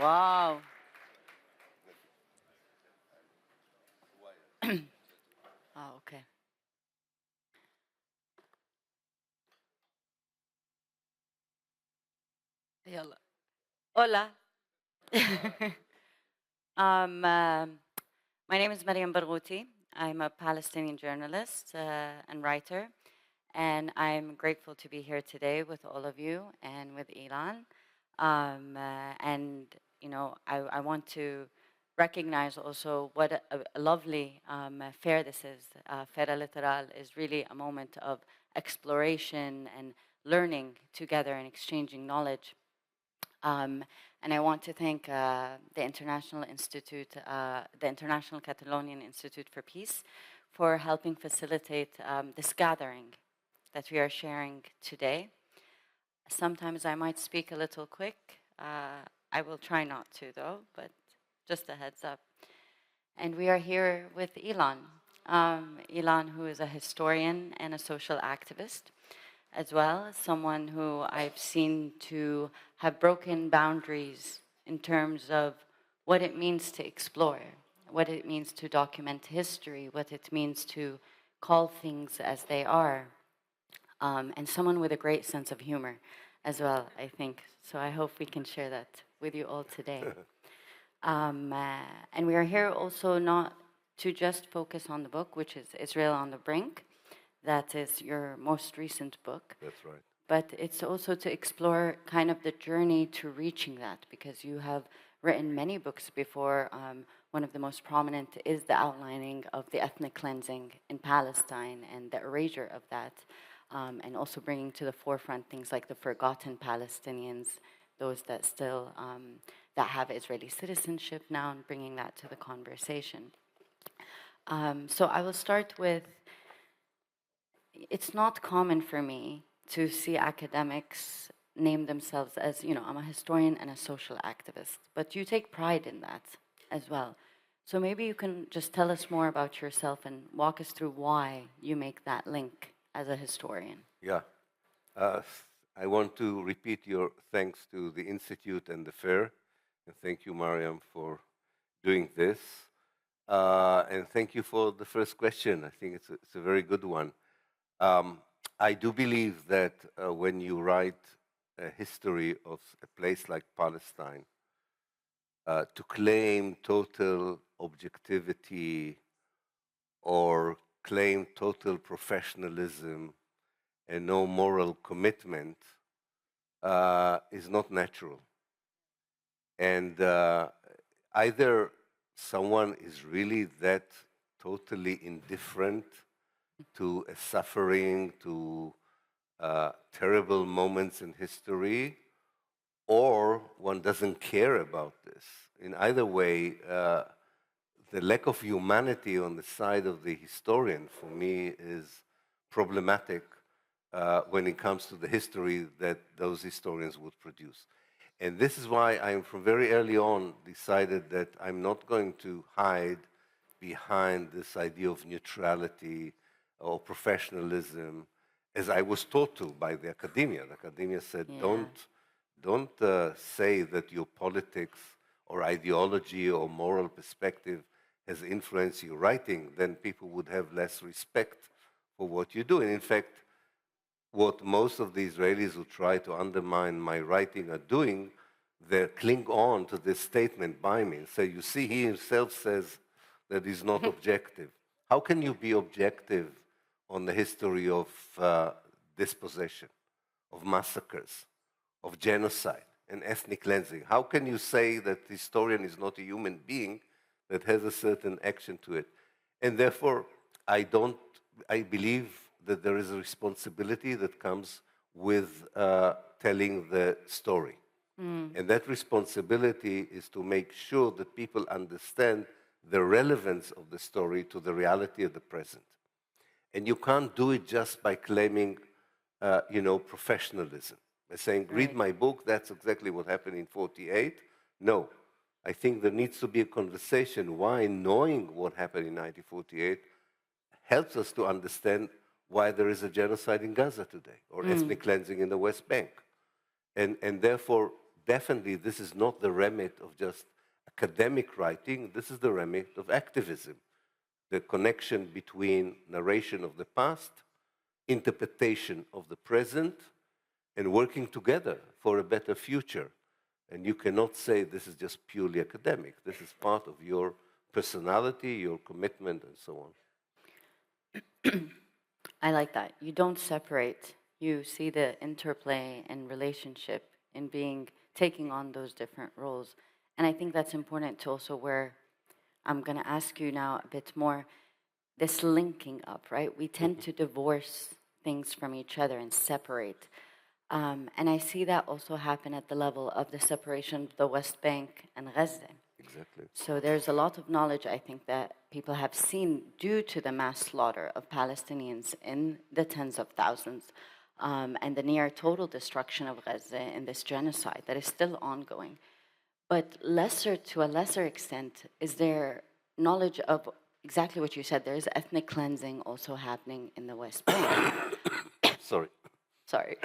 Wow. Oh, okay. يلا. Hola. um, um, my name is Mariam Barghouti. I'm a Palestinian journalist and writer, and I'm grateful to be here today with all of you and with Ilan. And I want to recognize also what a lovely fair this is. Fera Literal is really a moment of exploration and learning together and exchanging knowledge. And I want to thank the International Institute, the International Catalonian Institute for Peace, for helping facilitate this gathering that we are sharing today. Sometimes I might speak a little quick. I will try not to, though, but just a heads up. And we are here with Ilan. Ilan, who is a historian and a social activist, as well as someone who I've seen to have broken boundaries in terms of what it means to explore, what it means to document history, what it means to call things as they are, and someone with a great sense of humor as well, I think. So I hope we can share that with you all today. And we are here also not to just focus on the book, which is Israel on the Brink. That is your most recent book. That's right. But it's also to explore kind of the journey to reaching that, because you have written many books before. One of the most prominent is the outlining of the ethnic cleansing in Palestine and the erasure of that, and also bringing to the forefront things like the forgotten Palestinians, those that still that have Israeli citizenship now, and bringing that to the conversation. So I will start with, it's not common for me to see academics name themselves as, I'm a historian and a social activist, but you take pride in that as well. So maybe you can just tell us more about yourself and walk us through why you make that link as a historian. Yeah. I want to repeat your thanks to the Institute and the Fair. And thank you, Mariam, for doing this. And thank you for the first question. I think it's a very good one. I do believe that when you write a history of a place like Palestine, to claim total objectivity or claim total professionalism and no moral commitment is not natural. And either someone is really that totally indifferent to a suffering, to terrible moments in history, or one doesn't care about this. In either way, the lack of humanity on the side of the historian, for me, is problematic when it comes to the history that those historians would produce. And this is why I, from very early on, decided that I'm not going to hide behind this idea of neutrality or professionalism, as I was taught to by the academia. The academia said, Yeah. don't say that your politics or ideology or moral perspective has influenced your writing, then people would have less respect for what you do. And in fact, what most of the Israelis who try to undermine my writing are doing, they cling on to this statement by me and say, you see, he himself says that he's not objective. How can you be objective on the history of dispossession, of massacres, of genocide and ethnic cleansing? How can you say that the historian is not a human being that has a certain action to it? And therefore, I believe that there is a responsibility that comes with telling the story. And that responsibility is to make sure that people understand the relevance of the story to the reality of the present. And you can't do it just by claiming, professionalism. By saying, read my book, that's exactly what happened in 48. No. I think there needs to be a conversation why knowing what happened in 1948 helps us to understand why there is a genocide in Gaza today or ethnic cleansing in the West Bank. And therefore, definitely this is not the remit of just academic writing, this is the remit of activism. The connection between narration of the past, interpretation of the present, and working together for a better future. And you cannot say this is just purely academic. This is part of your personality, your commitment, and so on. I like that. You don't separate. You see the interplay and relationship in taking on those different roles. And I think that's important to also where I'm going to ask you now a bit more, this linking up, right? We tend to divorce things from each other and separate. And I see that also happen at the level of the separation of the West Bank and Gaza. Exactly. So there's a lot of knowledge, I think, that people have seen due to the mass slaughter of Palestinians in the tens of thousands and the near total destruction of Gaza in this genocide that is still ongoing. But to a lesser extent, is there knowledge of exactly what you said? There is ethnic cleansing also happening in the West Bank. Sorry. Sorry.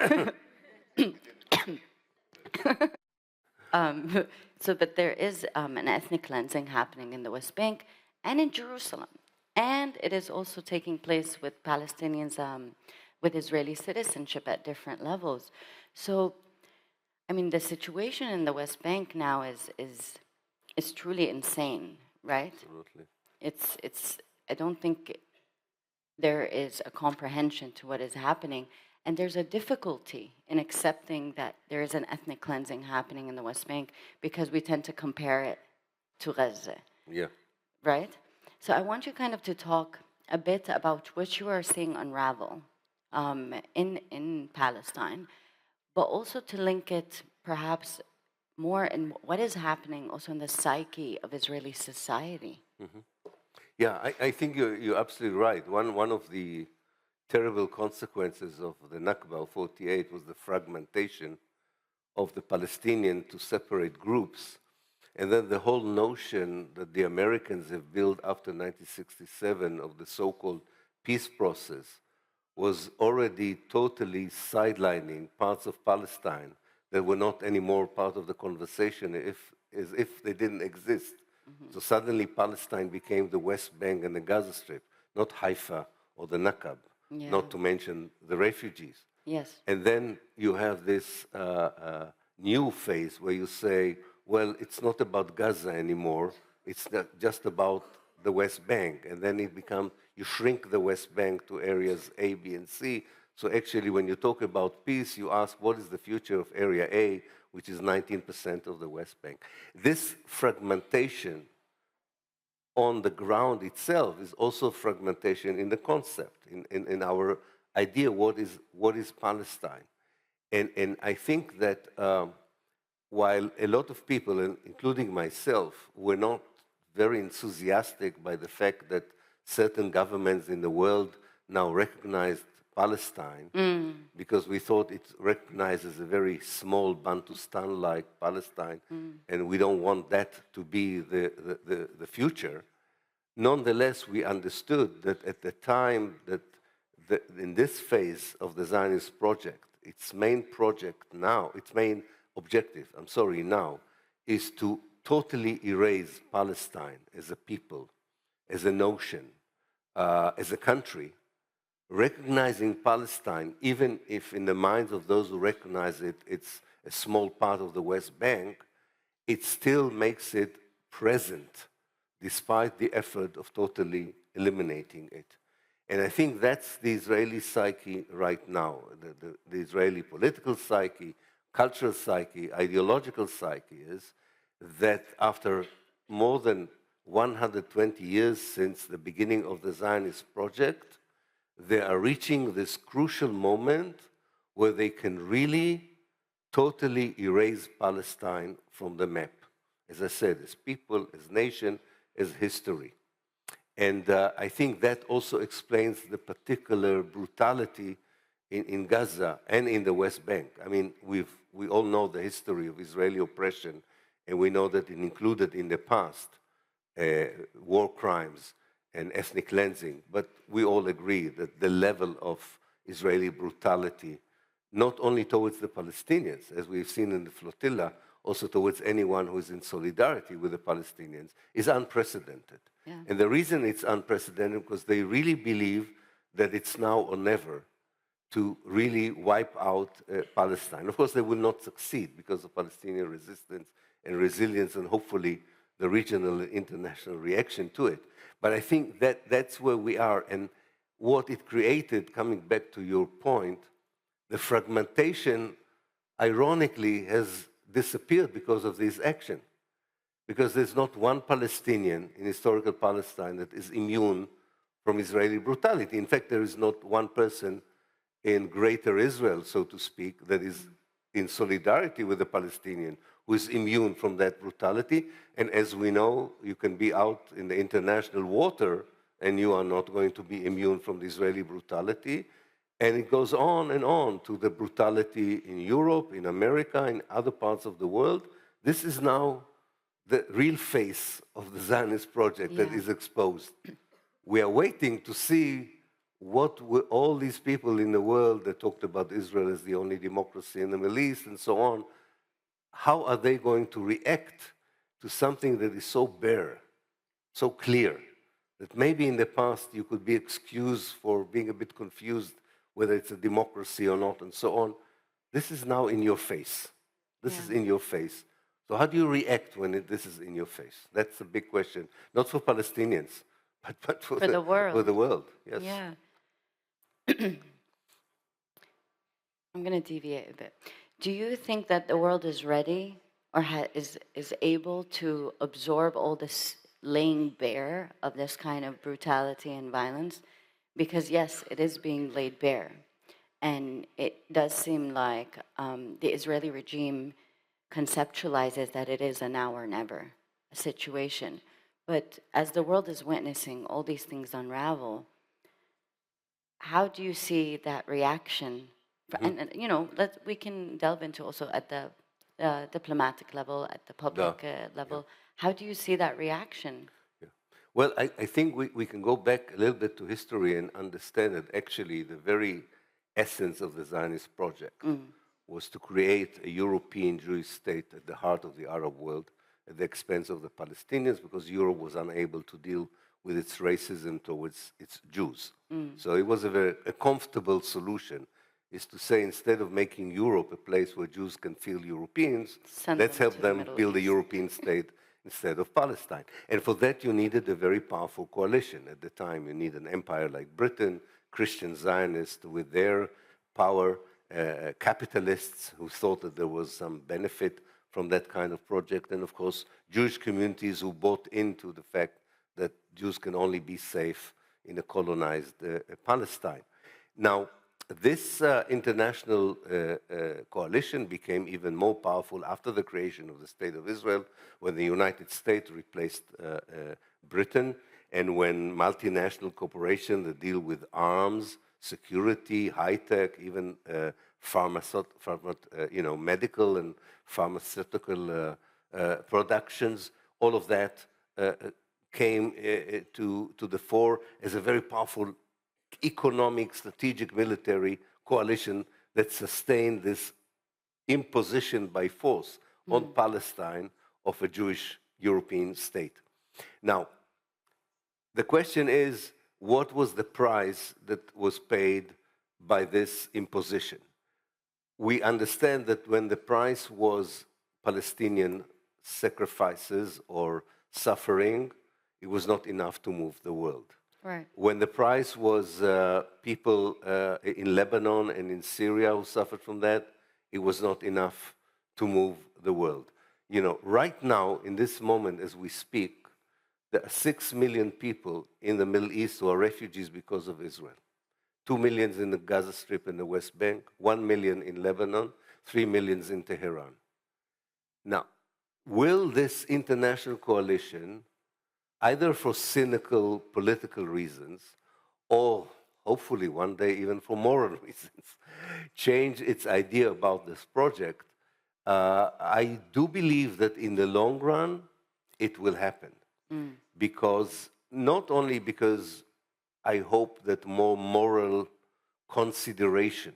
But there is an ethnic cleansing happening in the West Bank and in Jerusalem. And it is also taking place with Palestinians with Israeli citizenship at different levels. So, I mean, the situation in the West Bank now is truly insane, right? Absolutely. I don't think there is a comprehension to what is happening. And there's a difficulty in accepting that there is an ethnic cleansing happening in the West Bank because we tend to compare it to Gaza. Yeah. Right? So I want you kind of to talk a bit about what you are seeing unravel in Palestine, but also to link it perhaps more in what is happening also in the psyche of Israeli society. Mm-hmm. Yeah, I think you're absolutely right. One of the terrible consequences of the Nakba of 48 was the fragmentation of the Palestinian to separate groups. And then the whole notion that the Americans have built after 1967 of the so-called peace process was already totally sidelining parts of Palestine that were not anymore part of the conversation as if they didn't exist. Mm-hmm. So suddenly Palestine became the West Bank and the Gaza Strip, not Haifa or the Nakab. Yeah. Not to mention the refugees. Yes. And then you have this new phase where you say, well, it's not about Gaza anymore. It's not just about the West Bank. And then it becomes, you shrink the West Bank to areas A, B, and C. So actually, when you talk about peace, you ask, what is the future of Area A, which is 19% of the West Bank? This fragmentation on the ground itself is also fragmentation in the concept, in our idea what is Palestine. And I think that while a lot of people, including myself, were not very enthusiastic by the fact that certain governments in the world now recognized Palestine, because we thought it recognizes a very small Bantustan-like Palestine, and we don't want that to be the future. Nonetheless, we understood that at the time that in this phase of the Zionist project, its main objective now, is to totally erase Palestine as a people, as a notion, as a country. Recognizing Palestine, even if in the minds of those who recognize it, it's a small part of the West Bank, it still makes it present, despite the effort of totally eliminating it. And I think that's the Israeli psyche right now, the Israeli political psyche, cultural psyche, ideological psyche is that after more than 120 years since the beginning of the Zionist project, they are reaching this crucial moment where they can really totally erase Palestine from the map. As I said, as people, as nation, as history. And I think that also explains the particular brutality in Gaza and in the West Bank. I mean, we all know the history of Israeli oppression, and we know that it included in the past war crimes and ethnic cleansing, but we all agree that the level of Israeli brutality, not only towards the Palestinians, as we've seen in the flotilla, also towards anyone who is in solidarity with the Palestinians, is unprecedented. Yeah. And the reason it's unprecedented because they really believe that it's now or never to really wipe out Palestine. Of course, they will not succeed because of Palestinian resistance and resilience and hopefully the regional and international reaction to it. But I think that that's where we are. And what it created, coming back to your point, the fragmentation, ironically, has disappeared because of this action. Because there's not one Palestinian in historical Palestine that is immune from Israeli brutality. In fact, there is not one person in greater Israel, so to speak, that is in solidarity with the Palestinian who is immune from that brutality. And as we know, you can be out in the international water and you are not going to be immune from the Israeli brutality. And it goes on and on to the brutality in Europe, in America, in other parts of the world. This is now the real face of the Zionist project that is exposed. We are waiting to see what all these people in the world that talked about Israel as the only democracy in the Middle East and so on, how are they going to react to something that is so bare, so clear, that maybe in the past you could be excused for being a bit confused whether it's a democracy or not and so on. This is now in your face. This is in your face. So how do you react when this is in your face? That's a big question, not for Palestinians, but for the world. For the world, yes. Yeah. I'm going to deviate a bit. Do you think that the world is ready or is able to absorb all this laying bare of this kind of brutality and violence? Because yes, it is being laid bare. And it does seem like the Israeli regime conceptualizes that it is a now or never situation. But as the world is witnessing all these things unravel, how do you see that reaction? And you know, we can delve into also at the diplomatic level, at the public level. How do you see that reaction? Well, I think we can go back a little bit to history and understand that actually the very essence of the Zionist project was to create a European Jewish state at the heart of the Arab world at the expense of the Palestinians because Europe was unable to deal with its racism towards its Jews. So it was a comfortable solution, is to say instead of making Europe a place where Jews can feel Europeans, let's help them build a European state instead of Palestine. And for that you needed a very powerful coalition. At the time you need an empire like Britain, Christian Zionists with their power, capitalists who thought that there was some benefit from that kind of project, and of course Jewish communities who bought into the fact that Jews can only be safe in a colonized Palestine. Now, this international coalition became even more powerful after the creation of the State of Israel, when the United States replaced Britain, and when multinational corporations that deal with arms, security, high-tech, even medical and pharmaceutical productions, all of that came to the fore as a very powerful economic, strategic, military coalition that sustained this imposition by force on Palestine of a Jewish European state. Now, the question is, what was the price that was paid by this imposition? We understand that when the price was Palestinian sacrifices or suffering, it was not enough to move the world. Right. When the price was people in Lebanon and in Syria who suffered from that, it was not enough to move the world. You know, right now, in this moment as we speak, there are 6 million people in the Middle East who are refugees because of Israel. 2 million in the Gaza Strip and the West Bank, 1 million in Lebanon, 3 million in Tehran. Now, will this international coalition, either for cynical political reasons or hopefully one day even for moral reasons, change its idea about this project? I do believe that in the long run, it will happen. Because not only because I hope that more moral consideration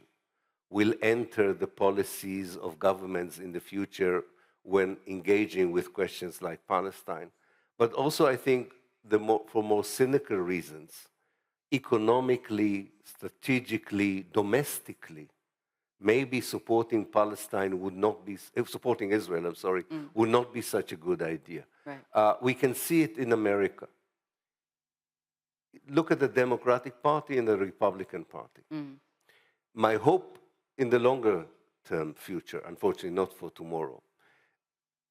will enter the policies of governments in the future when engaging with questions like Palestine. But also, I think, for more cynical reasons, economically, strategically, domestically, maybe supporting Palestine would not be, supporting Israel, I'm sorry, would not be such a good idea. Right. We can see it in America. Look at the Democratic Party and the Republican Party. My hope in the longer term future, unfortunately not for tomorrow,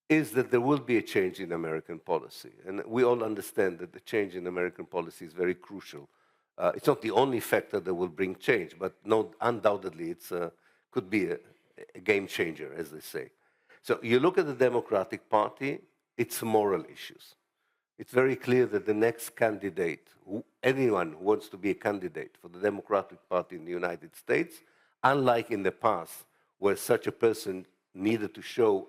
is that there will be a change in American policy. And we all understand that the change in American policy is very crucial. It's not the only factor that will bring change, but no, undoubtedly it could be a game changer, as they say. So you look at the Democratic Party, it's moral issues. It's very clear that the next candidate, anyone who wants to be a candidate for the Democratic Party in the United States, unlike in the past, where such a person needed to show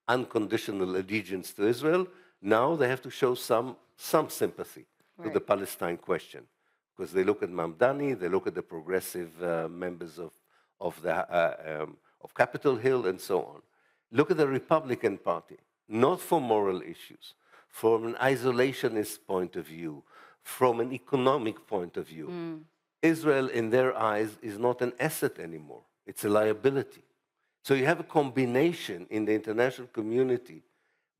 unconditional allegiance to Israel, now they have to show some sympathy to the Palestine question. Because they look at Mamdani, they look at the progressive members of Capitol Hill, and so on. Look at the Republican Party, not for moral issues, from an isolationist point of view, from an economic point of view. Israel, in their eyes, is not an asset anymore. It's a liability. So you have a combination in the international community,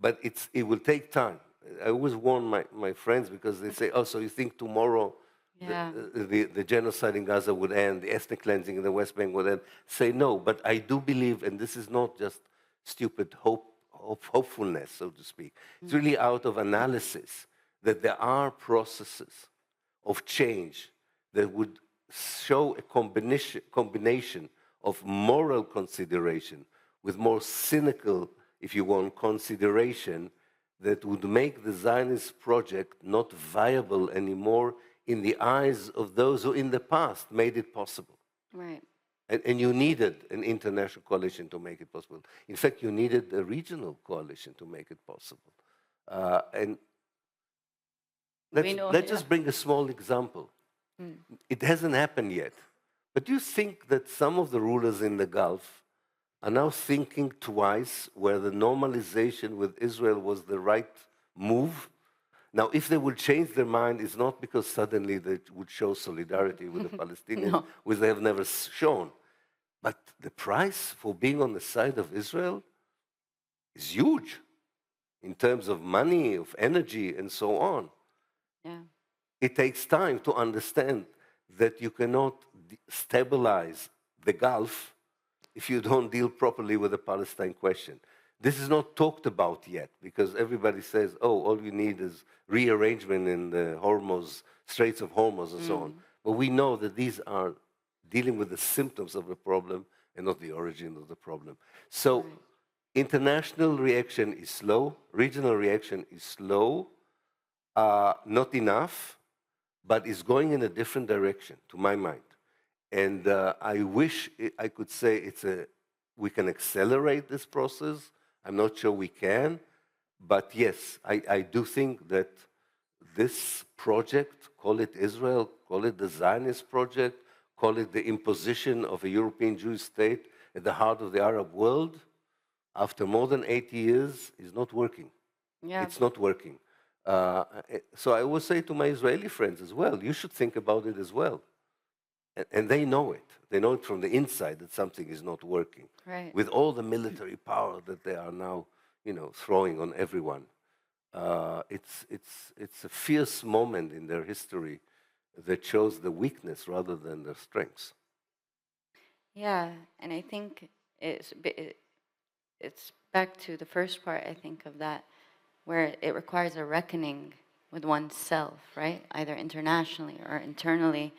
but it will take time. I always warn my friends because they say, oh, so you think tomorrow the genocide in Gaza would end, the ethnic cleansing in the West Bank would end? Say no, but I do believe, and this is not just stupid hopefulness, so to speak. It's really out of analysis that there are processes of change that would show a combination of moral consideration with more cynical, if you want, consideration that would make the Zionist project not viable anymore in the eyes of those who in the past made it possible. Right. And you needed an international coalition to make it possible. In fact, you needed a regional coalition to make it possible. And let's just bring a small example. It hasn't happened yet. But do you think that some of the rulers in the Gulf are now thinking twice whether normalization with Israel was the right move? Now, if they will change their mind, it's not because suddenly they would show solidarity with the Palestinians, which they have never shown. But the price for being on the side of Israel is huge in terms of money, of energy, and so on. Yeah. It takes time to understand that you cannot stabilize the Gulf if you don't deal properly with the Palestine question. This is not talked about yet because everybody says, oh, all you need is rearrangement in the Straits of Hormuz and so on. But we know that these are dealing with the symptoms of the problem and not the origin of the problem. So international reaction is slow, regional reaction is slow, not enough, but is going in a different direction, to my mind. And I wish I could say we can accelerate this process. I'm not sure we can. But yes, I do think that this project, call it Israel, call it the Zionist project, call it the imposition of a European Jewish state at the heart of the Arab world, after more than 80 years, is not working. Yeah. It's not working. So I will say to my Israeli friends as well, you should think about it as well. And they know it. They know it from the inside that something is not working. Right. With all the military power that they are now, throwing on everyone. It's a fierce moment in their history that shows the weakness rather than their strengths. Yeah, and I think it's back to the first part, I think, of that, where it requires a reckoning with oneself, right? Either internationally or internally.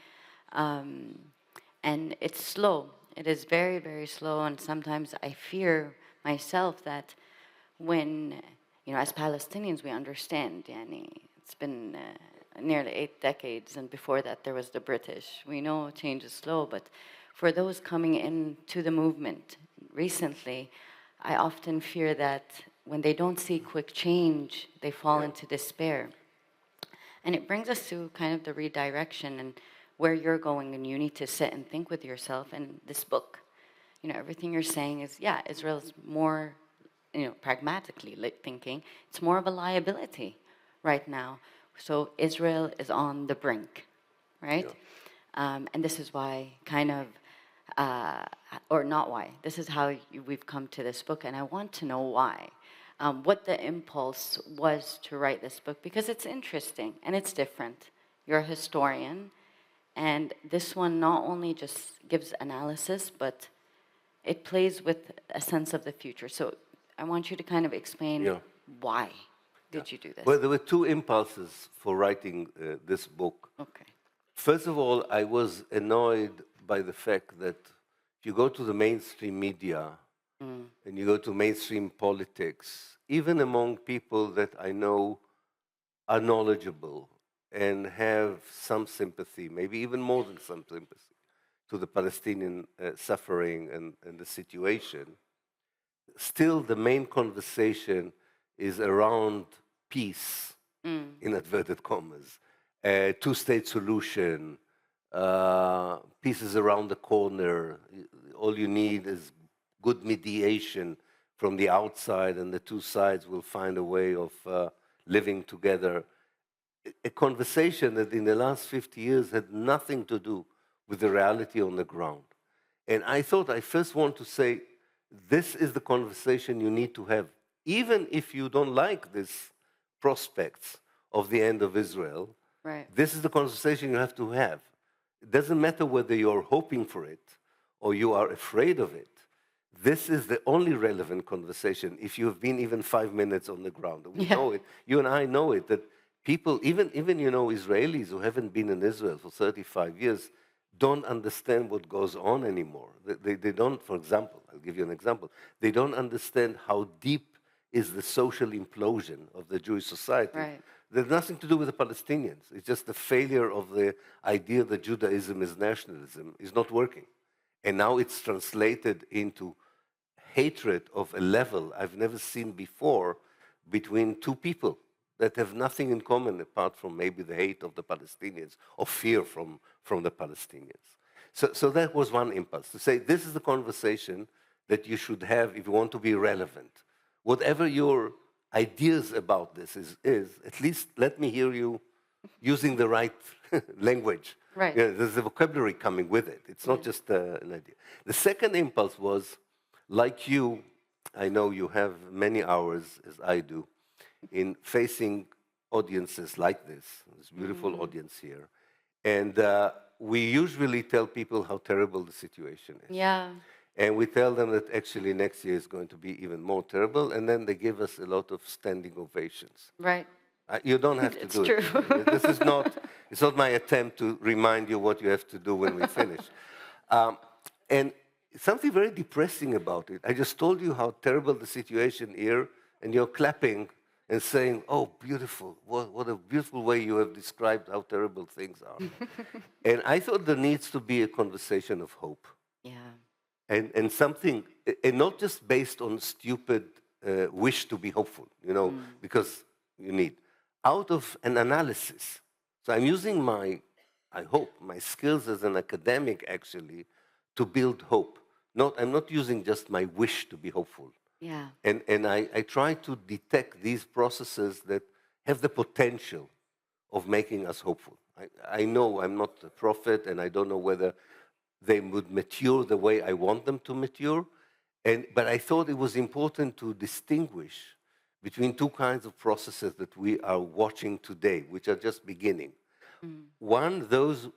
And it's slow. It is very, very slow. And sometimes I fear myself that when, as Palestinians, we understand, it's been nearly 8 decades. And before that, there was the British. We know change is slow. But for those coming into the movement recently, I often fear that when they don't see quick change, they fall into despair. And it brings us to kind of the redirection and where you're going, and you need to sit and think with yourself. And this book, everything you're saying is, Israel's more pragmatically thinking, it's more of a liability right now. So Israel is on the brink, right? And this is why or not why, this is how we've come to this book, and I want to know why. What the impulse was to write this book, because it's interesting and it's different. You're a historian, and this one not only just gives analysis, but it plays with a sense of the future. So I want you to kind of explain why did you do this? Well, there were two impulses for writing this book. Okay. First of all, I was annoyed by the fact that if you go to the mainstream media and you go to mainstream politics, even among people that I know are knowledgeable and have some sympathy, maybe even more than some sympathy, to the Palestinian suffering and the situation, still the main conversation is around peace, in inverted commas, two-state solution, peace is around the corner, all you need is good mediation from the outside and the two sides will find a way of living together. A conversation that in the last 50 years had nothing to do with the reality on the ground. And I thought I first want to say, this is the conversation you need to have. Even if you don't like these prospects of the end of Israel, this is the conversation you have to have. It doesn't matter whether you're hoping for it or you are afraid of it. This is the only relevant conversation if you have been even 5 minutes on the ground. We know it. You and I know it, that people, even Israelis who haven't been in Israel for 35 years, don't understand what goes on anymore. They don't, for example, I'll give you an example, they don't understand how deep is the social implosion of the Jewish society. There's nothing to do with the Palestinians. It's just the failure of the idea that Judaism is nationalism is not working. And now it's translated into hatred of a level I've never seen before between two people that have nothing in common apart from maybe the hate of the Palestinians or fear from the Palestinians. So that was one impulse, to say this is the conversation that you should have if you want to be relevant. Whatever your ideas about this is at least let me hear you using the right language. There's a vocabulary coming with it. It's not just an idea. The second impulse was, like you, I know you have many hours, as I do, in facing audiences like this beautiful audience here. And we usually tell people how terrible the situation is. And we tell them that actually next year is going to be even more terrible, and then they give us a lot of standing ovations. You don't have to do it. This is not, it's not my attempt to remind you what you have to do when we finish. And something very depressing about it. I just told you how terrible the situation here, and you're clapping and saying, oh, beautiful, what a beautiful way you have described how terrible things are. And I thought there needs to be a conversation of hope. And something, and not just based on stupid wish to be hopeful, because you need, out of an analysis. So I'm using I hope, my skills as an academic actually to build hope. I'm not using just my wish to be hopeful. And I try to detect these processes that have the potential of making us hopeful. I know I'm not a prophet, and I don't know whether they would mature the way I want them to mature, but I thought it was important to distinguish between two kinds of processes that we are watching today, which are just beginning. One, those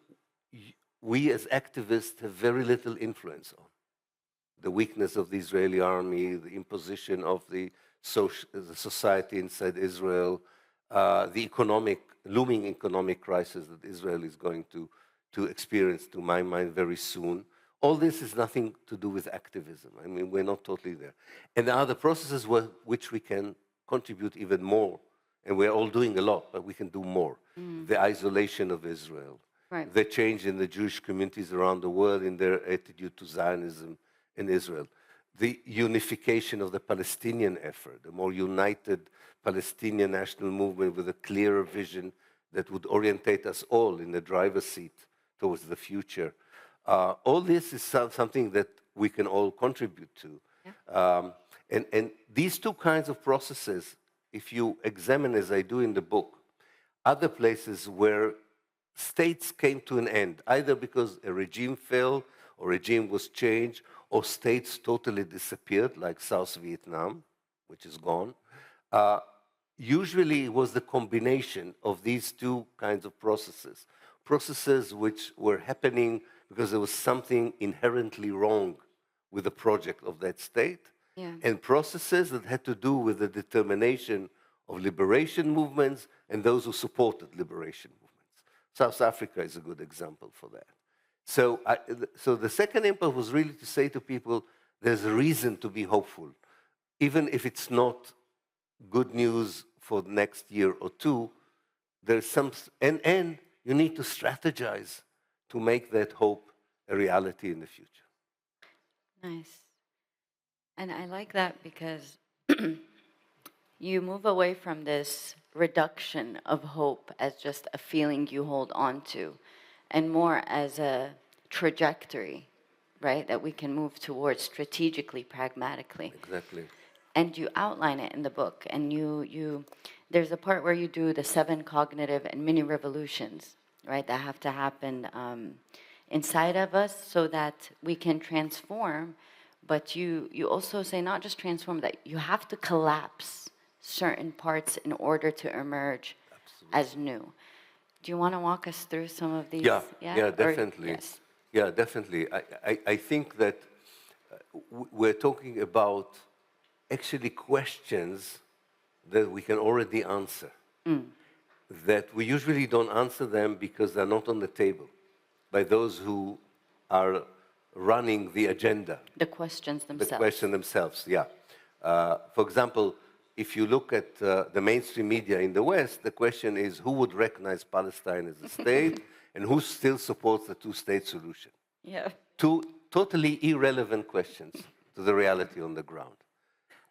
we as activists have very little influence on. The weakness of the Israeli army, the imposition of the society inside Israel, the looming economic crisis that Israel is going to experience, to my mind, very soon. All this is nothing to do with activism. I mean, we're not totally there. And there are the processes which we can contribute even more, and we're all doing a lot, but we can do more. The isolation of Israel, the change in the Jewish communities around the world in their attitude to Zionism in Israel, the unification of the Palestinian effort, a more united Palestinian national movement with a clearer vision that would orientate us all in the driver's seat towards the future. All this is something that we can all contribute to. And these two kinds of processes, if you examine, as I do in the book, other places where states came to an end, either because a regime fell or regime was changed, or states totally disappeared, like South Vietnam, which is gone. Usually it was the combination of these two kinds of processes, processes which were happening because there was something inherently wrong with the project of that state, Yeah. and processes that had to do with the determination of liberation movements and those who supported liberation movements. South Africa is a good example for that. So, so the second impulse was really to say to people, there's a reason to be hopeful, even if it's not good news for the next year or two. There's some, and you need to strategize to make that hope a reality in the future. Nice. And I like that because you move away from this reduction of hope as just a feeling you hold on to, and more as a trajectory, right, that we can move towards strategically, pragmatically. Exactly. And you outline it in the book, and there's a part where you do the 7 cognitive and mini revolutions, right, that have to happen inside of us so that we can transform. But you also say not just transform, that you have to collapse certain parts in order to emerge as new. Do you want to walk us through some of these? Yeah, definitely. Yes. Yeah, definitely. I think that we're talking about actually questions that we can already answer, that we usually don't answer them because they're not on the table by those who are running the agenda. The questions themselves. The question themselves, yeah. For example, if you look at the mainstream media in the West, the question is who would recognize Palestine as a state and who still supports the two-state solution? Yeah. Two totally irrelevant questions to the reality on the ground.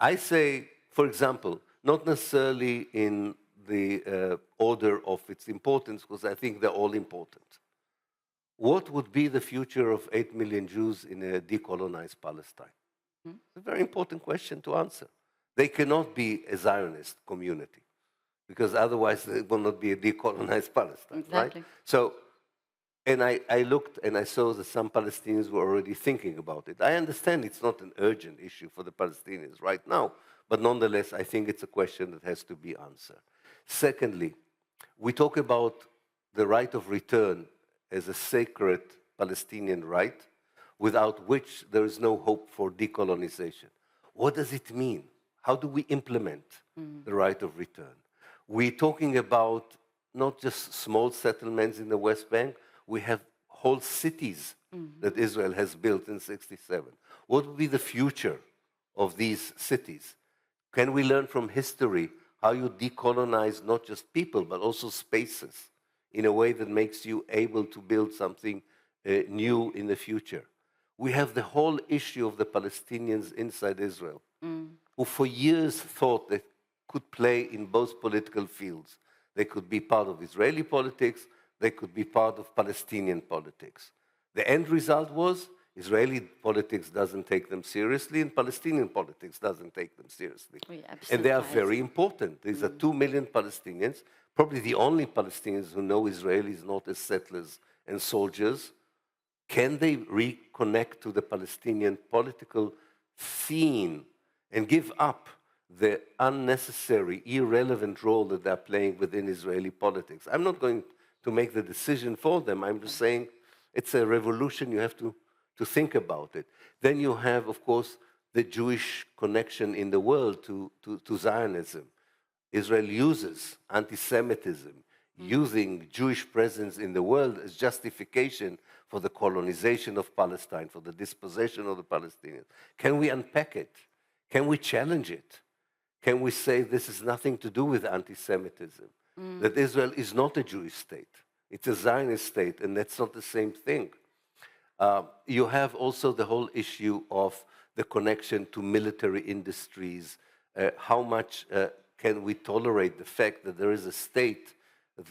I say, for example, not necessarily in the order of its importance, because I think they're all important. What would be the future of 8 million Jews in a decolonized Palestine? It's a very important question to answer. They cannot be a Zionist community, because otherwise it will not be a decolonized Palestine, Exactly. right? So, and I looked and I saw that some Palestinians were already thinking about it. I understand it's not an urgent issue for the Palestinians right now, but nonetheless, I think it's a question that has to be answered. Secondly, we talk about the right of return as a sacred Palestinian right, without which there is no hope for decolonization. What does it mean? How do we implement the right of return? We're talking about not just small settlements in the West Bank, we have whole cities that Israel has built in '67. What will be the future of these cities? Can we learn from history how you decolonize not just people, but also spaces in a way that makes you able to build something new in the future? We have the whole issue of the Palestinians inside Israel, who for years thought they could play in both political fields. They could be part of Israeli politics, they could be part of Palestinian politics. The end result was Israeli politics doesn't take them seriously, and Palestinian politics doesn't take them seriously. And they are very important. These are 2 million Palestinians, probably the only Palestinians who know Israelis not as settlers and soldiers. Can they reconnect to the Palestinian political scene and give up the unnecessary, irrelevant role that they're playing within Israeli politics? I'm not going to make the decision for them. I'm just saying it's a revolution. You have to think about it. Then you have, of course, the Jewish connection in the world to Zionism. Israel uses anti-Semitism, using Jewish presence in the world as justification for the colonization of Palestine, for the dispossession of the Palestinians. Can we unpack it? Can we challenge it? Can we say this has nothing to do with anti-Semitism? That Israel is not a Jewish state. It's a Zionist state, and that's not the same thing. You have also the whole issue of the connection to military industries. How much can we tolerate the fact that there is a state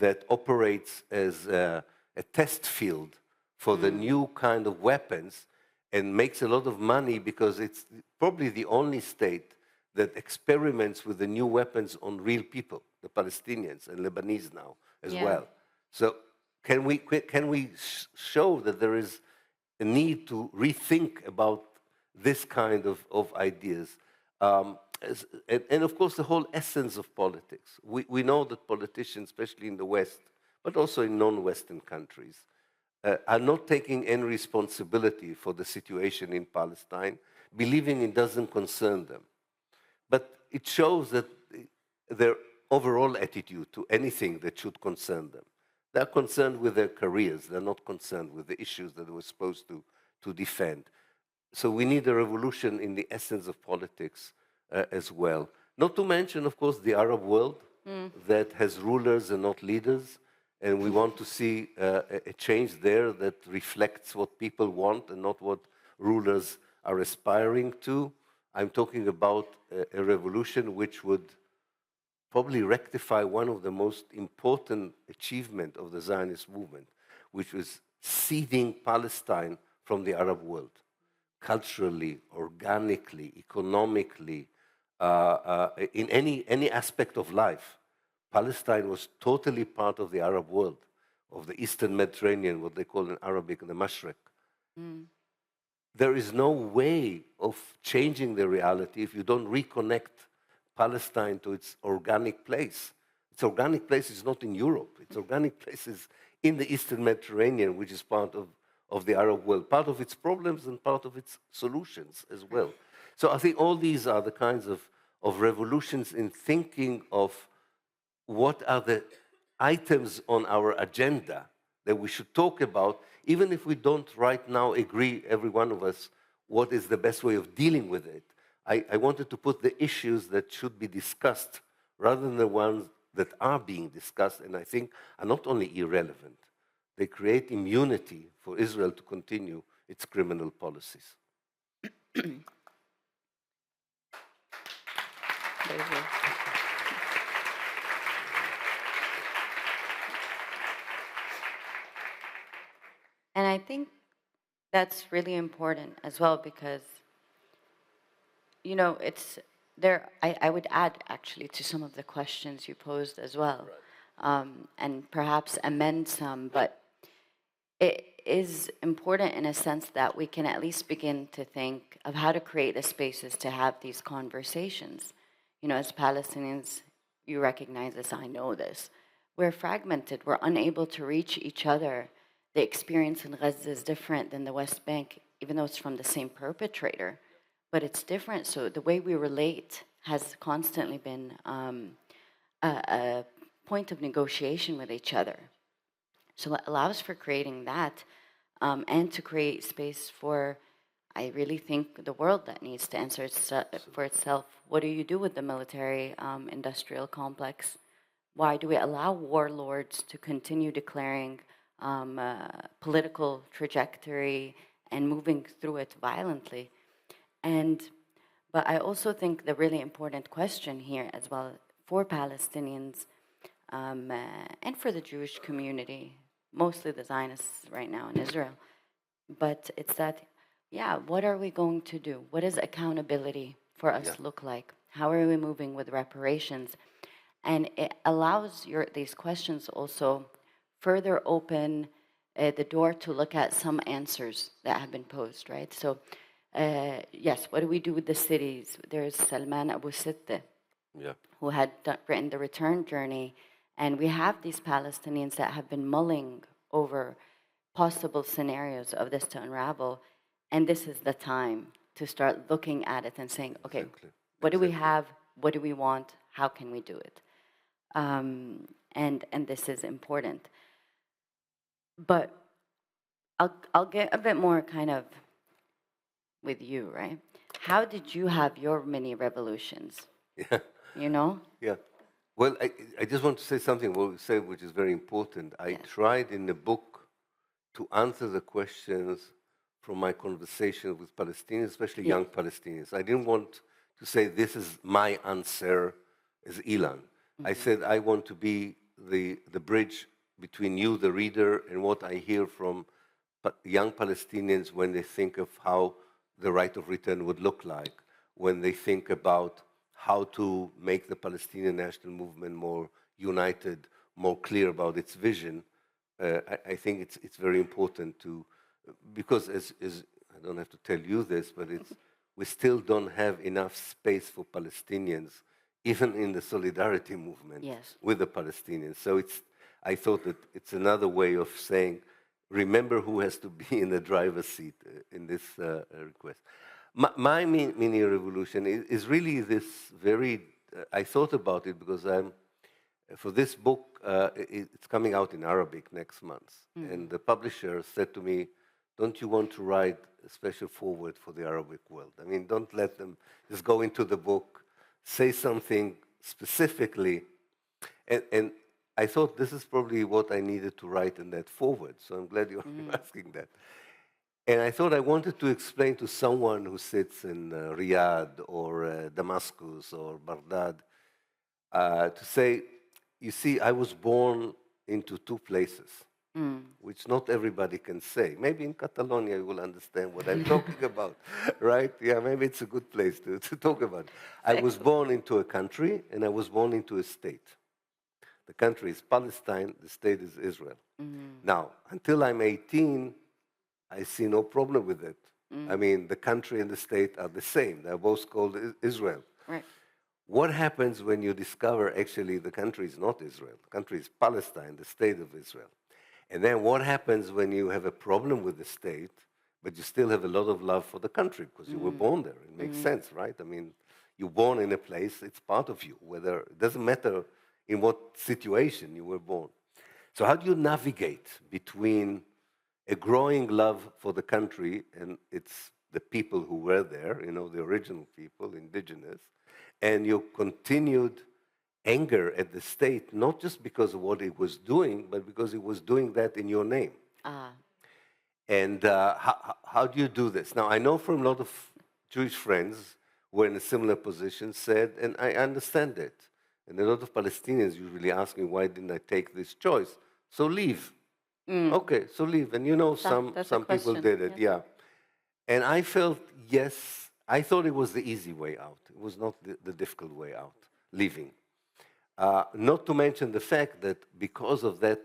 that operates as a test field for the new kind of weapons, and makes a lot of money because it's probably the only state that experiments with the new weapons on real people, the Palestinians and Lebanese now as well. So can we show that there is a need to rethink about this kind of ideas? And of course, the whole essence of politics. We know that politicians, especially in the West, but also in non-Western countries, are not taking any responsibility for the situation in Palestine, believing it doesn't concern them. But it shows that their overall attitude to anything that should concern them. They're concerned with their careers. They're not concerned with the issues that they were supposed to defend. So we need a revolution in the essence of politics as well. Not to mention, of course, the Arab world that has rulers and not leaders. And we want to see a change there that reflects what people want and not what rulers are aspiring to. I'm talking about a revolution which would probably rectify one of the most important achievements of the Zionist movement, which was ceding Palestine from the Arab world, culturally, organically, economically, in any aspect of life. Palestine was totally part of the Arab world, of the Eastern Mediterranean, what they call in Arabic the Mashriq. There is no way of changing the reality if you don't reconnect Palestine to its organic place. Its organic place is not in Europe. Its organic place is in the Eastern Mediterranean, which is part of the Arab world, part of its problems and part of its solutions as well. So I think all these are the kinds of revolutions in thinking of what are the items on our agenda that we should talk about, even if we don't right now agree, every one of us, what is the best way of dealing with it. I wanted to put the issues that should be discussed rather than the ones that are being discussed, and I think are not only irrelevant, they create immunity for Israel to continue its criminal policies. And I think that's really important as well because, you know, it's there. I would add actually to some of the questions you posed as well, and perhaps amend some, but it is important in a sense that we can at least begin to think of how to create the spaces to have these conversations. You know, as Palestinians, you recognize this, I know this. We're fragmented, we're unable to reach each other. The experience in Gaza is different than the West Bank, even though it's from the same perpetrator, but it's different. So the way we relate has constantly been a point of negotiation with each other. So it allows for creating that and to create space for, I really think, the world that needs to answer for itself. What do you do with the military industrial complex? Why do we allow warlords to continue declaring political trajectory and moving through it violently? But I also think the really important question here as well for Palestinians and for the Jewish community, mostly the Zionists right now in Israel, but it's that, yeah, what are we going to do? What does accountability for us look like? How are we moving with reparations? And it allows these questions also further open the door to look at some answers that have been posed, right? So, yes, what do we do with the cities? There's Salman Abu Sitteh, who had written The Return Journey, and we have these Palestinians that have been mulling over possible scenarios of this to unravel, and this is the time to start looking at it and saying, okay, what do we have? What do we want? How can we do it? And this is important. But I'll get a bit more kind of with you, right? How did you have your mini revolutions? Yeah. You know? Yeah. Well, I just want to say something what we said, which is very important. I tried in the book to answer the questions from my conversations with Palestinians, especially young Palestinians. I didn't want to say this is my answer as Ilan. I said I want to be the bridge between you, the reader, and what I hear from young Palestinians when they think of how the right of return would look like, when they think about how to make the Palestinian national movement more united, more clear about its vision. I think it's very important to, because as I don't have to tell you this, but we still don't have enough space for Palestinians, even in the solidarity movement with the Palestinians. So I thought that it's another way of saying, remember who has to be in the driver's seat in this request. My mini revolution is really this very, I thought about it because for this book, it's coming out in Arabic next month. And the publisher said to me, don't you want to write a special foreword for the Arabic world? I mean, don't let them just go into the book, say something specifically. And I thought this is probably what I needed to write in that foreword. So I'm glad you're asking that. And I thought I wanted to explain to someone who sits in Riyadh or Damascus or Baghdad to say, you see, I was born into two places, which not everybody can say. Maybe in Catalonia you will understand what I'm talking about, right? Yeah, maybe it's a good place to talk about. I was born into a country and I was born into a state. The country is Palestine, the state is Israel. Now, until I'm 18, I see no problem with it. I mean, the country and the state are the same. They're both called Israel. Right. What happens when you discover actually the country is not Israel? The country is Palestine, the state of Israel. And then what happens when you have a problem with the state, but you still have a lot of love for the country because you were born there? It makes sense, right? I mean, you're born in a place, it's part of you, whether it doesn't matter in what situation you were born. So how do you navigate between a growing love for the country and it's the people who were there, you know, the original people, indigenous, and your continued anger at the state, not just because of what it was doing, but because it was doing that in your name. And how do you do this? Now, I know from a lot of Jewish friends who are in a similar position said, and I understand it, and a lot of Palestinians usually ask me, why didn't I take this choice? So leave. Okay, so leave. And you know, some people did it, yeah. And I felt, yes, I thought it was the easy way out. It was not the difficult way out, leaving. Not to mention the fact that because of that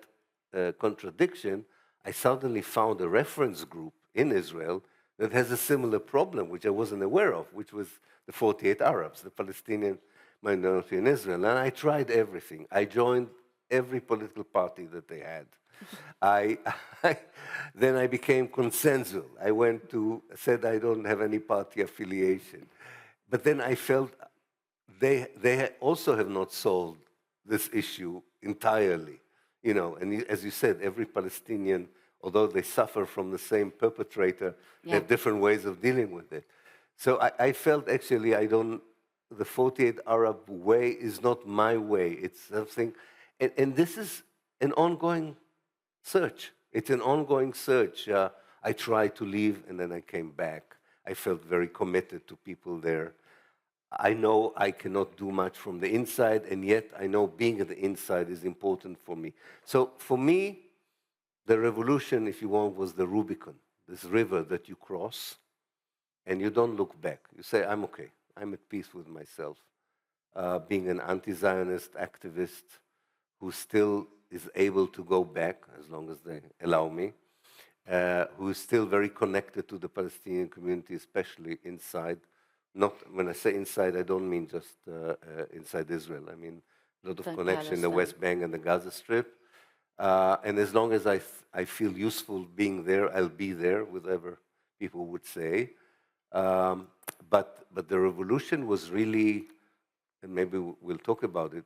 contradiction, I suddenly found a reference group in Israel that has a similar problem, which I wasn't aware of, which was the 48 Arabs, the Palestinian minority in Israel. And I tried everything. I joined every political party that they had. Then I became consensual. I said I don't have any party affiliation. But then I felt they also have not solved this issue entirely. You know, and as you said, every Palestinian, although they suffer from the same perpetrator, have different ways of dealing with it. So I felt actually the 48 Arab way is not my way. It's something, and this is an ongoing search. It's an ongoing search. I tried to leave and then I came back. I felt very committed to people there. I know I cannot do much from the inside, and yet I know being at the inside is important for me. So for me, the revolution, if you want, was the Rubicon, this river that you cross, and you don't look back. You say, I'm okay. I'm at peace with myself. Being an anti-Zionist activist who still is able to go back, as long as they allow me, who is still very connected to the Palestinian community, especially inside. Not when I say inside, I don't mean just inside Israel. I mean a lot of connection in the West Bank and the Gaza Strip. And as long as I feel useful being there, I'll be there, whatever people would say. But the revolution was really, and maybe we'll talk about it,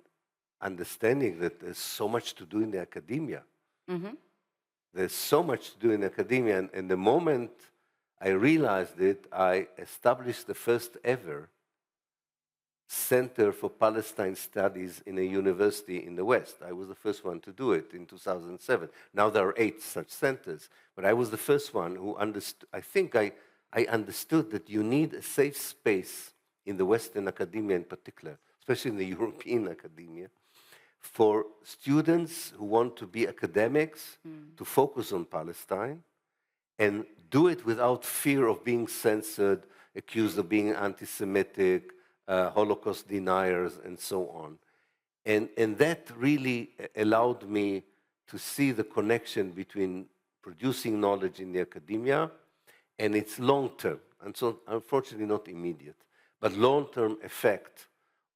understanding that there's so much to do in the academia. There's so much to do in academia, and the moment I realized it, I established the first ever Center for Palestine Studies in a university in the West. I was the first one to do it in 2007. Now there are 8 such centers, but I was the first one who understood. I think I understood that you need a safe space in the Western academia in particular, especially in the European academia, for students who want to be academics to focus on Palestine, and do it without fear of being censored, accused of being anti-Semitic, Holocaust deniers, and so on. And that really allowed me to see the connection between producing knowledge in the academia and its long-term, and so unfortunately not immediate, but long-term effect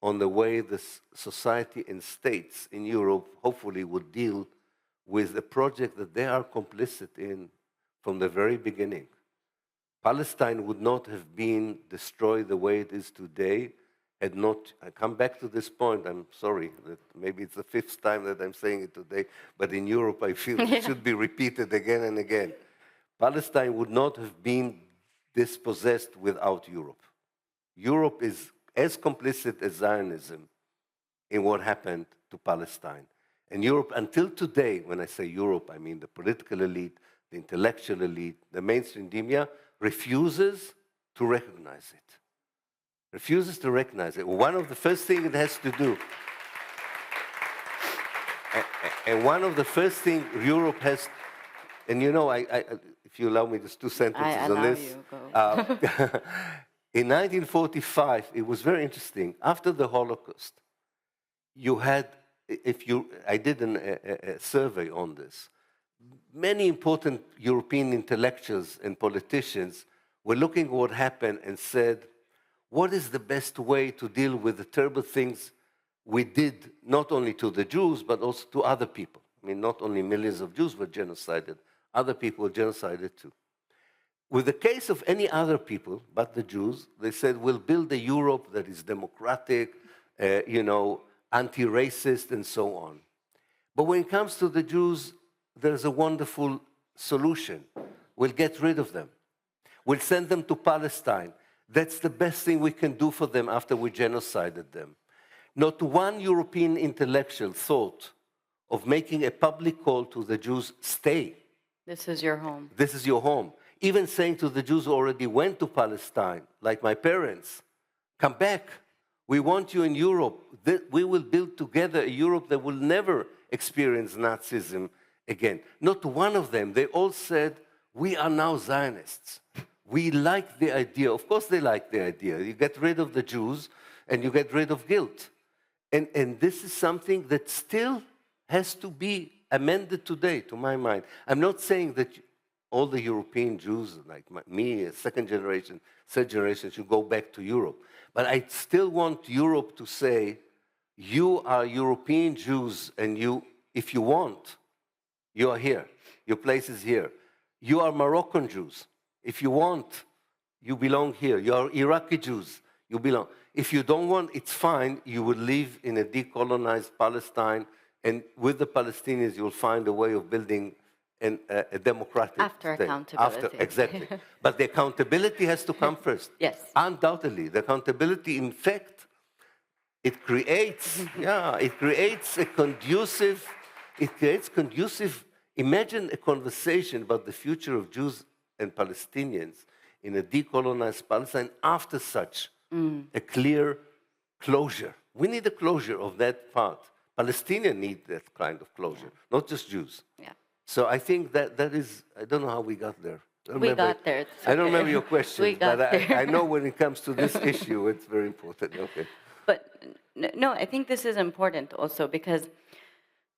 on the way the society and states in Europe hopefully would deal with a project that they are complicit in from the very beginning. Palestine would not have been destroyed the way it is today had not, I come back to this point, I'm sorry, that maybe it's the fifth time that I'm saying it today, but in Europe I feel it should be repeated again and again. Palestine would not have been dispossessed without Europe. Europe is as complicit as Zionism in what happened to Palestine. And Europe, until today, when I say Europe, I mean the political elite, the intellectual elite, the mainstream media, refuses to recognize it. Refuses to recognize it. One of the first things it has to do, and one of the first things Europe has, and you know, if you allow me just 2 sentences on this. In 1945, it was very interesting. After the Holocaust, you had, I did a survey on this. Many important European intellectuals and politicians were looking at what happened and said, what is the best way to deal with the terrible things we did, not only to the Jews, but also to other people? I mean, not only millions of Jews were genocided, other people were genocided too. With the case of any other people but the Jews, they said, we'll build a Europe that is democratic, anti-racist, and so on. But when it comes to the Jews, there's a wonderful solution. We'll get rid of them. We'll send them to Palestine. That's the best thing we can do for them after we genocided them. Not one European intellectual thought of making a public call to the Jews, stay. This is your home. This is your home. Even saying to the Jews who already went to Palestine, like my parents, come back. We want you in Europe. We will build together a Europe that will never experience Nazism again. Not one of them. They all said, we are now Zionists. We like the idea. Of course they like the idea. You get rid of the Jews and you get rid of guilt. And this is something that still has to be amended today, to my mind. I'm not saying that all the European Jews, like me, second generation, third generation, should go back to Europe. But I still want Europe to say, you are European Jews, and you, if you want, you are here. Your place is here. You are Moroccan Jews. If you want, you belong here. You are Iraqi Jews. You belong. If you don't want, it's fine. You will live in a decolonized Palestine, and with the Palestinians, you'll find a way of building a democratic After state. accountability. Exactly. But the accountability has to come first. Yes. Undoubtedly. The accountability, in fact, it creates conducive, imagine a conversation about the future of Jews and Palestinians in a decolonized Palestine after such a clear closure. We need a closure of that part. Palestinians need that kind of closure, not just Jews. Yeah. So I think that is, I don't know how we got there. Got there. I don't remember your question, but there. I know when it comes to this issue, it's very important. Okay. But no, I think this is important also because,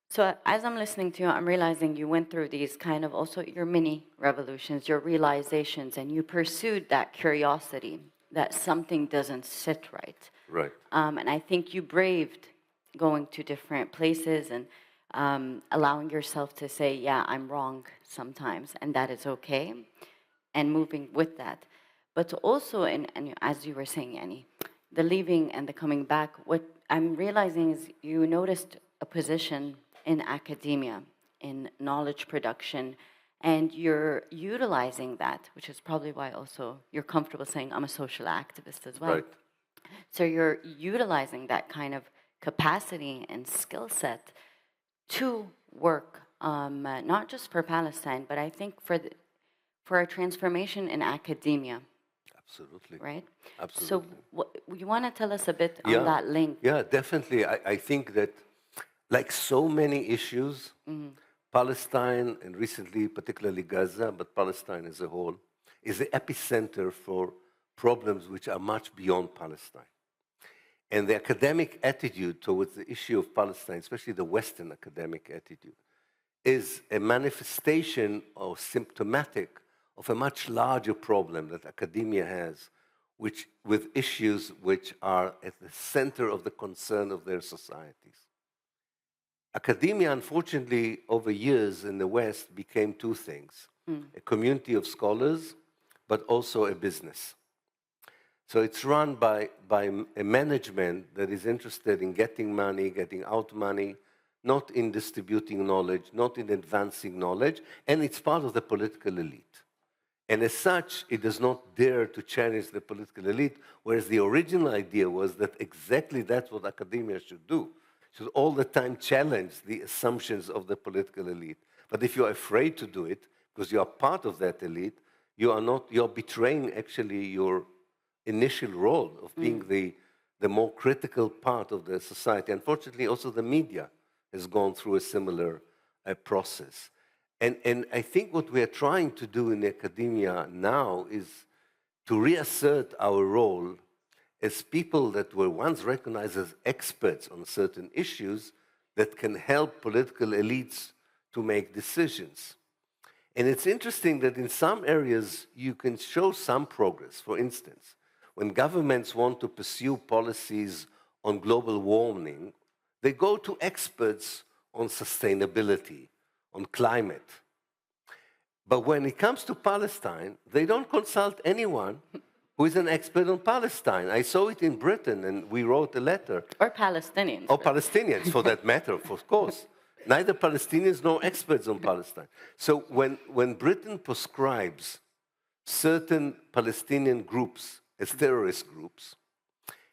so as I'm listening to you, I'm realizing you went through these kind of also your mini revolutions, your realizations, and you pursued that curiosity that something doesn't sit right. Right. And I think you braved going to different places and allowing yourself to say, yeah, I'm wrong sometimes, and that is okay, and moving with that. But also, and as you were saying, Annie, the leaving and the coming back, what I'm realizing is you noticed a position in academia, in knowledge production, and you're utilizing that, which is probably why also you're comfortable saying I'm a social activist as well. Right. So you're utilizing that kind of capacity and skill set to work, not just for Palestine, but I think for a transformation in academia. Absolutely. Right? Absolutely. So you want to tell us a bit on that link? Yeah, definitely. I think that, like so many issues, Palestine, and recently particularly Gaza, but Palestine as a whole, is the epicenter for problems which are much beyond Palestine. And the academic attitude towards the issue of Palestine, especially the Western academic attitude, is a manifestation or symptomatic of a much larger problem that academia has, which, with issues which are at the center of the concern of their societies. Academia, unfortunately, over years in the West became two things: a community of scholars, but also a business. So it's run by a management that is interested in getting money, getting out money, not in distributing knowledge, not in advancing knowledge, and it's part of the political elite. And as such, it does not dare to challenge the political elite, whereas the original idea was that exactly that's what academia should do. Should all the time challenge the assumptions of the political elite. But if you're afraid to do it, because you are part of that elite, you're betraying actually your initial role of being the more critical part of the society. Unfortunately, also the media has gone through a similar process. And I think what we are trying to do in academia now is to reassert our role as people that were once recognized as experts on certain issues that can help political elites to make decisions. And it's interesting that in some areas you can show some progress. For instance, when governments want to pursue policies on global warming, they go to experts on sustainability, on climate. But when it comes to Palestine, they don't consult anyone who is an expert on Palestine. I saw it in Britain, and we wrote a letter. Or Palestinians. Or Palestinians, for that matter, of course. Neither Palestinians nor experts on Palestine. So when Britain proscribes certain Palestinian groups as terrorist groups,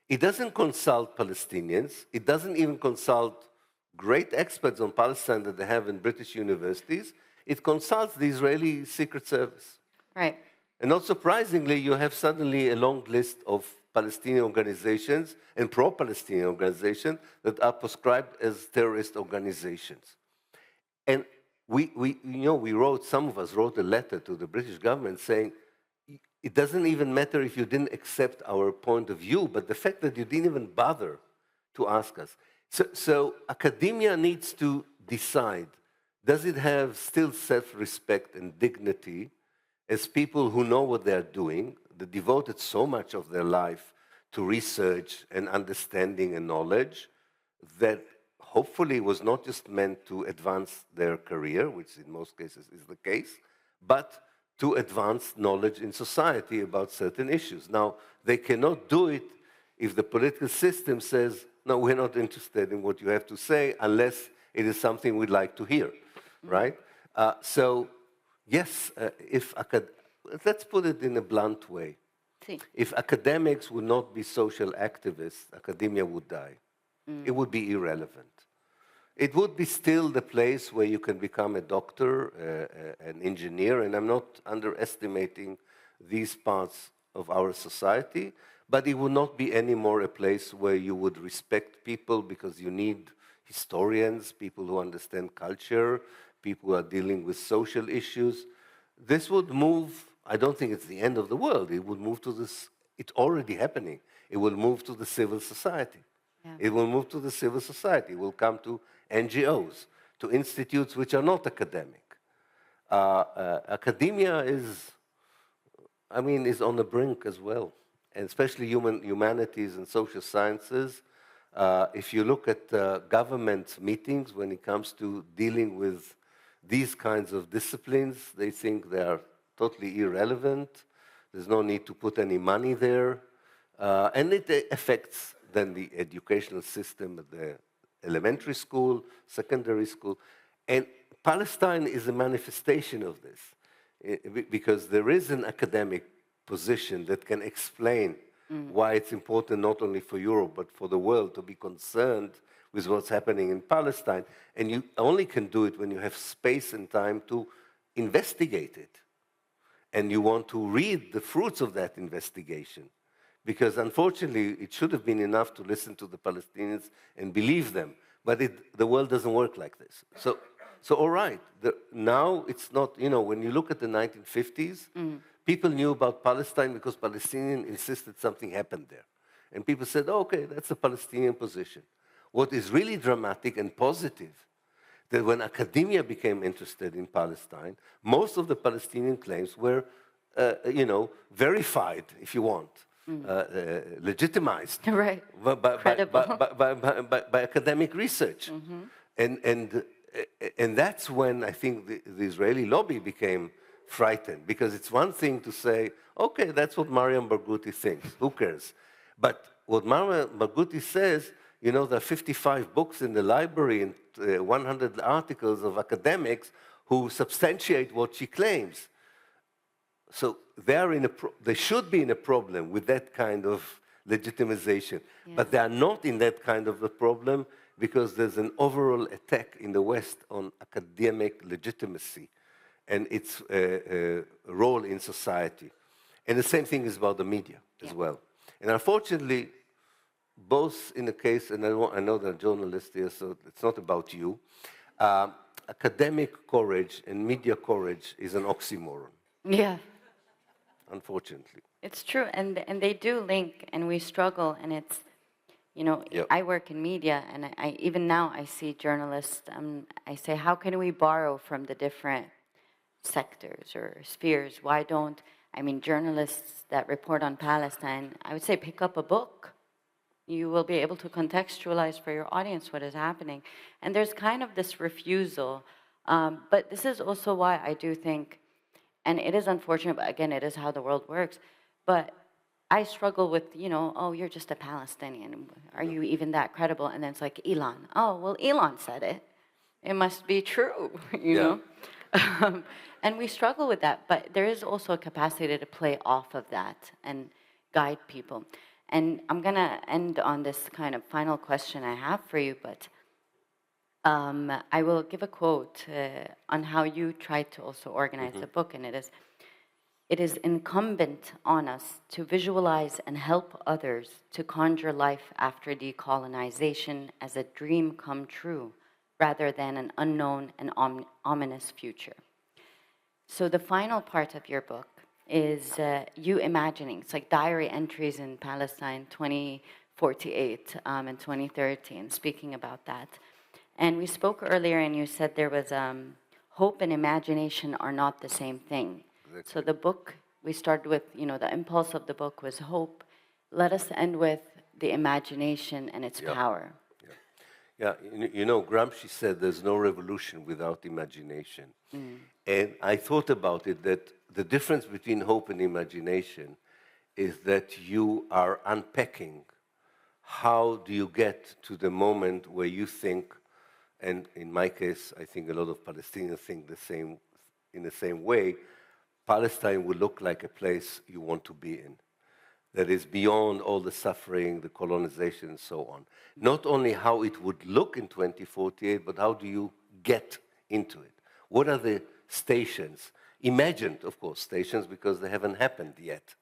it doesn't consult Palestinians. It doesn't even consult great experts on Palestine that they have in British universities. It consults the Israeli Secret Service. Right. And not surprisingly, you have suddenly a long list of Palestinian organizations and pro-Palestinian organizations that are proscribed as terrorist organizations. And some of us wrote a letter to the British government saying, it doesn't even matter if you didn't accept our point of view, but the fact that you didn't even bother to ask us. So academia needs to decide, does it have still self-respect and dignity as people who know what they're doing, that devoted so much of their life to research and understanding and knowledge, that hopefully was not just meant to advance their career, which in most cases is the case, but to advance knowledge in society about certain issues. Now, they cannot do it if the political system says, no, we're not interested in what you have to say unless it is something we'd like to hear, right? So, yes, let's put it in a blunt way. If academics would not be social activists, academia would die. It would be irrelevant. It would be still the place where you can become a doctor, an engineer, and I'm not underestimating these parts of our society, but it would not be anymore a place where you would respect people because you need historians, people who understand culture, people who are dealing with social issues. This would move, I don't think it's the end of the world, it would move to this, it's already happening, it will move to the civil society. Yeah. It will move to the civil society. It will come to NGOs, to institutes which are not academic. Academia is on the brink as well, and especially humanities and social sciences. If you look at government meetings when it comes to dealing with these kinds of disciplines, they think they are totally irrelevant. There's no need to put any money there. And it affects then the educational system at the elementary school, secondary school. And Palestine is a manifestation of this, because there is an academic position that can explain why it's important not only for Europe, but for the world to be concerned with what's happening in Palestine. And you only can do it when you have space and time to investigate it. And you want to read the fruits of that investigation. Because unfortunately, it should have been enough to listen to the Palestinians and believe them. But the world doesn't work like this. So, all right, now it's not, when you look at the 1950s, people knew about Palestine because Palestinians insisted something happened there. And people said, oh, okay, that's a Palestinian position. What is really dramatic and positive, that when academia became interested in Palestine, most of the Palestinian claims were, verified, if you want, legitimized Right. Credible. by academic research. And that's when I think the Israeli lobby became frightened, because it's one thing to say, okay, that's what Mariam Barghouti thinks, who cares? But what Mariam Barghouti says, there are 55 books in the library and 100 articles of academics who substantiate what she claims. So they should be in a problem with that kind of legitimization. Yeah. But they are not in that kind of a problem because there's an overall attack in the West on academic legitimacy and its role in society. And the same thing is about the media as well. And unfortunately, both in the case, and I know there are journalists here, so it's not about you, academic courage and media courage is an oxymoron. Yeah. Unfortunately. It's true, and they do link, and we struggle, and it's, I work in media, and even now I see journalists, I say, how can we borrow from the different sectors or spheres? Why don't, journalists that report on Palestine, I would say pick up a book. You will be able to contextualize for your audience what is happening. And there's kind of this refusal, but this is also why I do think, and it is unfortunate, but again, it is how the world works, but I struggle with, oh, you're just a Palestinian. Are you even that credible? And then it's like, Ilan. Oh, well, Ilan said it. It must be true, you know? And we struggle with that, but there is also a capacity to play off of that and guide people. And I'm going to end on this kind of final question I have for you, but I will give a quote on how you try to also organize the book, and it is incumbent on us to visualize and help others to conjure life after decolonization as a dream come true, rather than an unknown and ominous future. So the final part of your book is you imagining. It's like diary entries in Palestine 2048 and 2013, speaking about that. And we spoke earlier and you said there was hope and imagination are not the same thing. Exactly. So the book, we started with, the impulse of the book was hope. Let us end with the imagination and its power. Yeah, Gramsci said there's no revolution without imagination. And I thought about it, that the difference between hope and imagination is that you are unpacking how do you get to the moment where you think, and in my case, I think a lot of Palestinians think in the same way, Palestine will look like a place you want to be in, that is beyond all the suffering, the colonization, and so on. Not only how it would look in 2048, but how do you get into it? What are the stations? Imagined, of course, stations, because they haven't happened yet,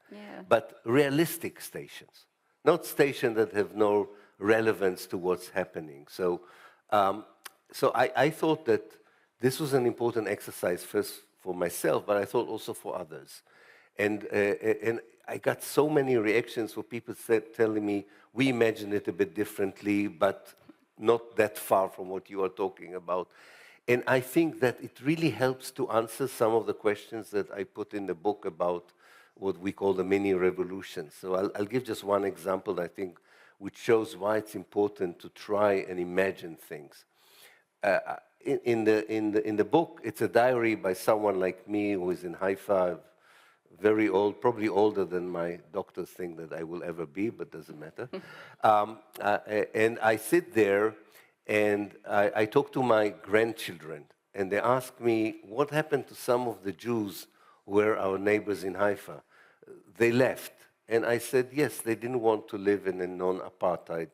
but realistic stations, not stations that have no relevance to what's happening. So I thought that this was an important exercise first for myself, but I thought also for others. And I got so many reactions where people telling me, we imagine it a bit differently, but not that far from what you are talking about. And I think that it really helps to answer some of the questions that I put in the book about what we call the mini revolution. So I'll give just one example, I think, which shows why it's important to try and imagine things. In the book, it's a diary by someone like me who is in Haifa, very old, probably older than my doctors think that I will ever be, but doesn't matter. And I sit there and I talk to my grandchildren, and they ask me, what happened to some of the Jews who were our neighbors in Haifa? They left. And I said, yes, they didn't want to live in a non-apartheid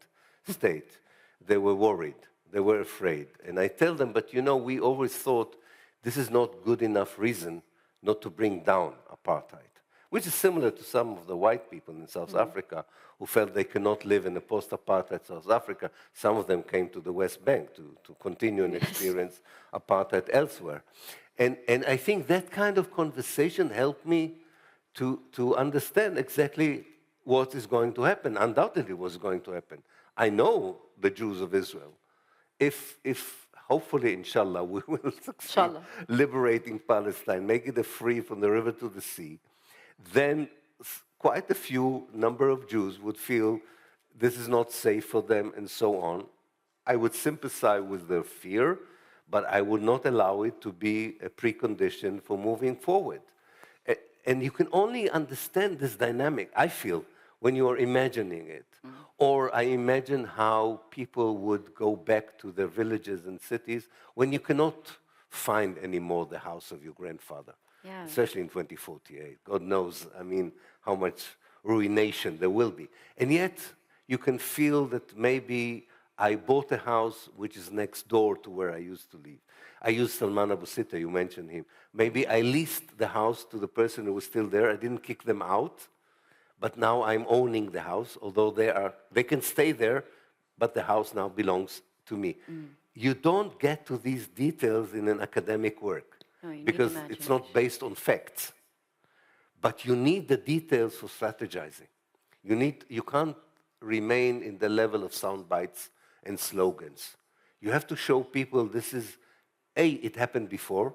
state. They were worried. They were afraid. And I tell them, but we always thought this is not good enough reason not to bring down apartheid. which is similar to some of the white people in South Africa who felt they cannot live in a post-apartheid South Africa. Some of them came to the West Bank to continue and experience apartheid elsewhere. And I think that kind of conversation helped me to understand exactly what is going to happen, undoubtedly what's going to happen. I know the Jews of Israel. If hopefully, inshallah, we will succeed liberating Palestine, making it free from the river to the sea, then quite a few number of Jews would feel this is not safe for them and so on. I would sympathize with their fear, but I would not allow it to be a precondition for moving forward. And you can only understand this dynamic, I feel, when you are imagining it. Or I imagine how people would go back to their villages and cities when you cannot find anymore the house of your grandfather, especially in 2048. God knows, I mean, how much ruination there will be. And yet, you can feel that maybe I bought a house which is next door to where I used to live. I used Salman Abu Sitta, you mentioned him. Maybe I leased the house to the person who was still there. I didn't kick them out. But now I'm owning the house, although they can stay there, but the house now belongs to me. You don't get to these details in an academic work because it's not based on facts. But you need the details for strategizing. You can't remain in the level of sound bites and slogans. You have to show people this is, A, it happened before,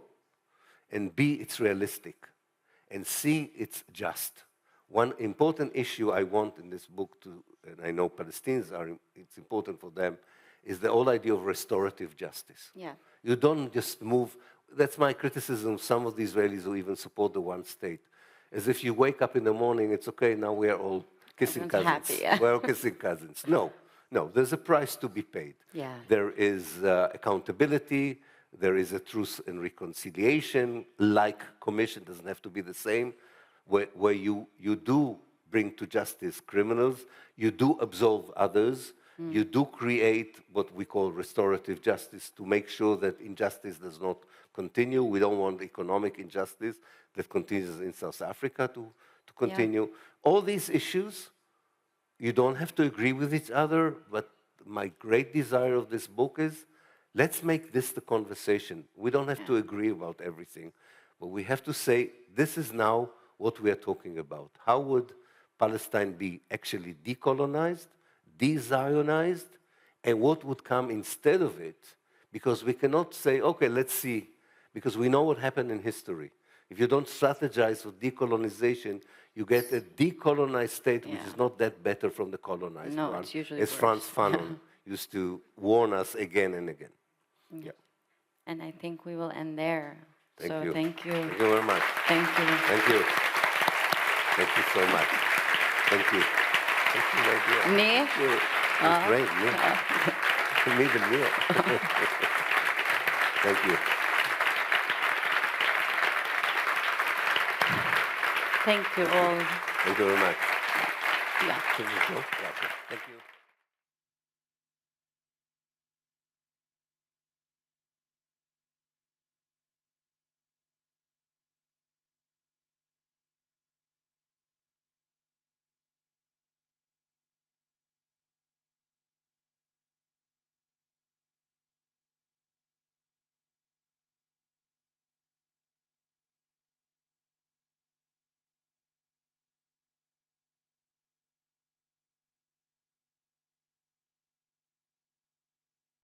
and B, it's realistic, and C, it's just. One important issue I want in this book and I know Palestinians it's important for them, is the whole idea of restorative justice. You don't just move, that's my criticism of some of the Israelis who even support the one state. As if you wake up in the morning, it's okay, now we are all kissing cousins. We're all kissing cousins. No, there's a price to be paid. There is accountability, there is a truth and reconciliation, like commission, doesn't have to be the same, where you do bring to justice criminals, you do absolve others, you do create what we call restorative justice to make sure that injustice does not continue. We don't want economic injustice that continues in South Africa to continue. All these issues, you don't have to agree with each other, but my great desire of this book is, let's make this the conversation. We don't have to agree about everything, but we have to say, this is now what we are talking about. How would Palestine be actually decolonized, de-Zionized, and what would come instead of it? Because we cannot say, okay, let's see, because we know what happened in history. If you don't strategize for decolonization, you get a decolonized state which is not that better from the colonized one, it's usually as worse. Frantz Fanon used to warn us again and again. And I think we will end there. Thank you. Thank you. Thank you very much. Thank you. Thank you. Thank you so much. Thank you. Thank you, my dear. Nee? Thank you. It's great, yeah. Me the meal. Thank you. Thank you all. Thank you very much. Yeah. Thank you.